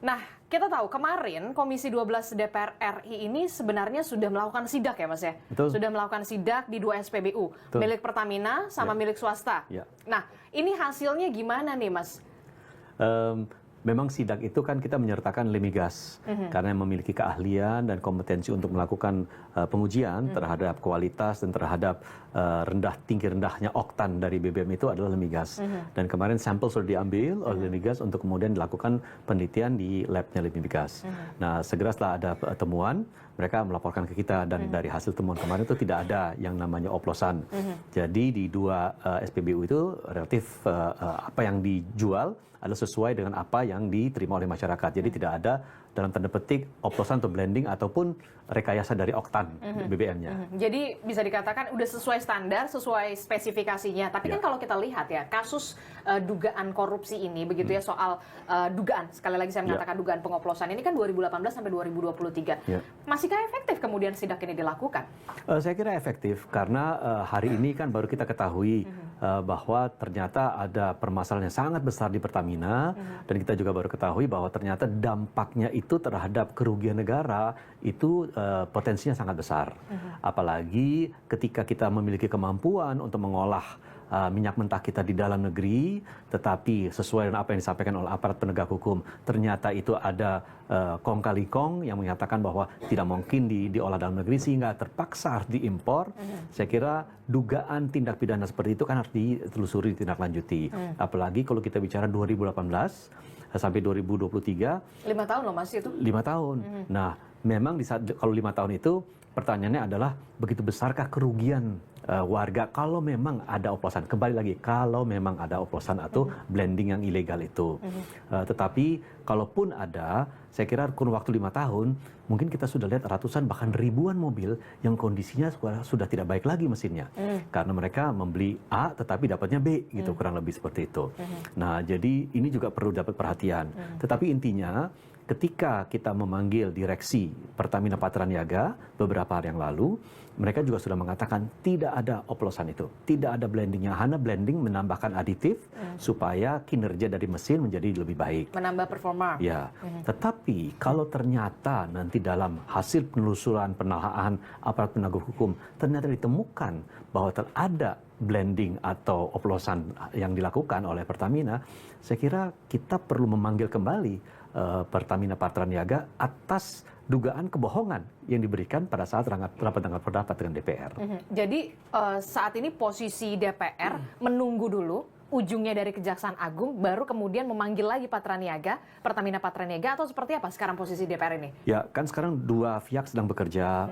Nah, kita tahu kemarin Komisi 12 DPR RI ini sebenarnya sudah melakukan sidak ya Mas ya? Betul. Sudah melakukan sidak di 2 SPBU, Betul. milik Pertamina sama milik swasta. Ya. Nah, ini hasilnya gimana nih Mas? Memang sidak itu kan kita menyertakan Lemigas karena memiliki keahlian dan kompetensi untuk melakukan pengujian terhadap kualitas dan terhadap tinggi rendahnya oktan dari BBM itu adalah Lemigas. Dan kemarin sampel sudah diambil oleh Lemigas untuk kemudian dilakukan penelitian di labnya Lemigas. Nah, segera setelah ada temuan, mereka melaporkan ke kita dan dari hasil temuan kemarin itu tidak ada yang namanya oplosan. Jadi di 2 SPBU itu relatif apa yang dijual adalah sesuai dengan apa yang diterima oleh masyarakat. Jadi tidak ada dalam tanda petik oplosan atau blending ataupun rekayasa dari oktan BBM-nya. Jadi bisa dikatakan udah sesuai standar, sesuai spesifikasinya. Tapi kan kalau kita lihat ya, kasus dugaan korupsi ini begitu ya, soal dugaan, sekali lagi saya mengatakan dugaan pengoplosan ini kan 2018 sampai 2023. Masihkah efektif kemudian sidak ini dilakukan? Saya kira efektif karena hari ini kan baru kita ketahui bahwa ternyata ada permasalahan yang sangat besar di Pertamina dan kita juga baru ketahui bahwa ternyata dampaknya itu terhadap kerugian negara itu potensinya sangat besar. Apalagi ketika kita memiliki kemampuan untuk mengolah minyak mentah kita di dalam negeri, tetapi sesuai dengan apa yang disampaikan oleh aparat penegak hukum, ternyata itu ada kong kali kong yang menyatakan bahwa tidak mungkin diolah dalam negeri sehingga terpaksa harus diimpor. Saya kira dugaan tindak pidana seperti itu kan harus ditelusuri, ditindaklanjuti. Apalagi kalau kita bicara 2018 sampai 2023. 5 tahun loh Mas itu. 5 tahun. Nah, memang kalau 5 tahun itu pertanyaannya adalah begitu besarkah kerugian warga kalau memang ada oplosan. Kembali lagi, kalau memang ada oplosan atau blending yang ilegal itu. Tetapi kalaupun ada, saya kira kurun waktu 5 tahun, mungkin kita sudah lihat ratusan bahkan ribuan mobil yang kondisinya sudah tidak baik lagi mesinnya. Karena mereka membeli A tetapi dapatnya B, gitu, kurang lebih seperti itu. Nah, jadi ini juga perlu dapat perhatian. Tetapi intinya, ketika kita memanggil direksi Pertamina Patraniaga beberapa hari yang lalu, mereka juga sudah mengatakan tidak ada oplosan itu, tidak ada blendingnya, hanya blending menambahkan aditif supaya kinerja dari mesin menjadi lebih baik. Menambah performa. Ya, tetapi kalau ternyata nanti dalam hasil penelusuran penelahan aparat penegak hukum ternyata ditemukan bahwa ada blending atau oplosan yang dilakukan oleh Pertamina, saya kira kita perlu memanggil kembali Pertamina Patraniaga atas dugaan kebohongan yang diberikan pada saat rapat dengar pendapat dengan DPR. Jadi saat ini posisi DPR menunggu dulu ujungnya dari Kejaksaan Agung, baru kemudian memanggil lagi Pertamina Patraniaga, atau seperti apa sekarang posisi DPR ini? Ya, kan sekarang 2 pihak sedang bekerja,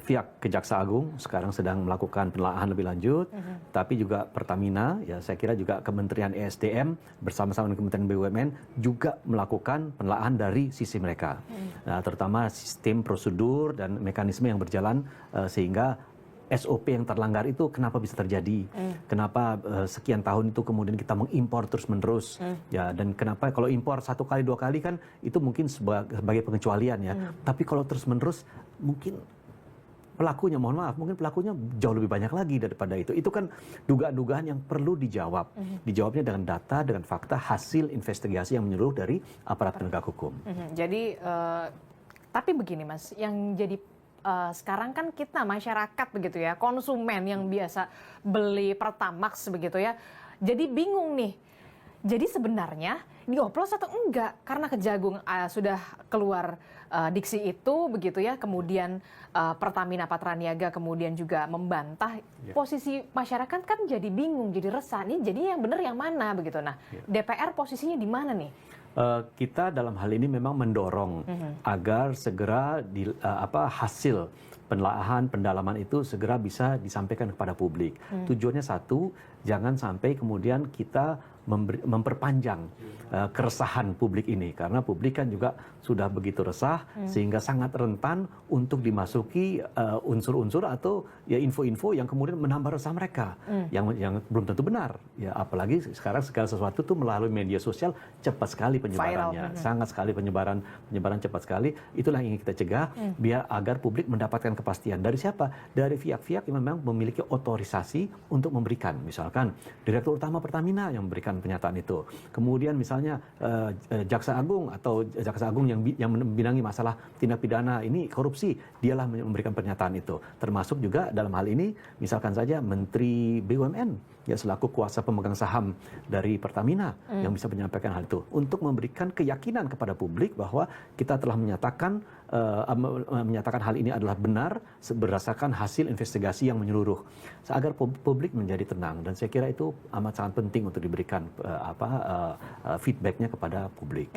pihak Kejaksaan Agung sekarang sedang melakukan penelaahan lebih lanjut, tapi juga Pertamina, ya saya kira juga Kementerian ESDM bersama-sama dengan Kementerian BUMN juga melakukan penelaahan dari sisi mereka. Nah, terutama sistem prosedur dan mekanisme yang berjalan sehingga SOP yang terlanggar itu kenapa bisa terjadi? Kenapa sekian tahun itu kemudian kita mengimpor terus-menerus? Ya, dan kenapa kalau impor 1 kali 2 kali kan itu mungkin sebagai pengecualian ya. Tapi kalau terus-menerus mungkin pelakunya, mohon maaf, mungkin pelakunya jauh lebih banyak lagi daripada itu. Itu kan dugaan-dugaan yang perlu dijawab. Dijawabnya dengan data, dengan fakta, hasil investigasi yang menyeluruh dari aparat penegak hukum. Jadi, tapi begini Mas, yang jadi sekarang kan kita masyarakat begitu ya, konsumen yang biasa beli Pertamax begitu ya, jadi bingung nih. Jadi sebenarnya dioplos atau enggak? Karena Kejagung sudah keluar diksi itu begitu ya, kemudian Pertamina Patraniaga kemudian juga membantah. Posisi masyarakat kan jadi bingung, jadi resah nih. Jadi yang benar yang mana begitu? Nah, DPR posisinya di mana nih? Kita dalam hal ini memang mendorong agar segera hasil penelaahan, pendalaman itu segera bisa disampaikan kepada publik. Tujuannya satu, jangan sampai kemudian kita memperpanjang keresahan publik ini, karena publik kan juga sudah begitu resah sehingga sangat rentan untuk dimasuki unsur-unsur atau ya info-info yang kemudian menambah resah mereka yang belum tentu benar. Ya, apalagi sekarang segala sesuatu tuh melalui media sosial cepat sekali penyebarannya, sangat sekali penyebaran cepat sekali. Itulah yang ingin kita cegah biar agar publik mendapatkan kepastian dari siapa? Dari pihak-pihak yang memang memiliki otorisasi untuk memberikan, misalkan Direktur Utama Pertamina yang memberikan memberikan pernyataan itu. Kemudian misalnya Jaksa Agung atau Jaksa Agung yang membidangi masalah tindak pidana ini korupsi, dialah memberikan pernyataan itu. Termasuk juga dalam hal ini misalkan saja Menteri BUMN ya selaku kuasa pemegang saham dari Pertamina yang bisa menyampaikan hal itu untuk memberikan keyakinan kepada publik bahwa kita telah menyatakan hal ini adalah benar berdasarkan hasil investigasi yang menyeluruh agar publik menjadi tenang, dan saya kira itu amat sangat penting untuk diberikan feedbacknya kepada publik.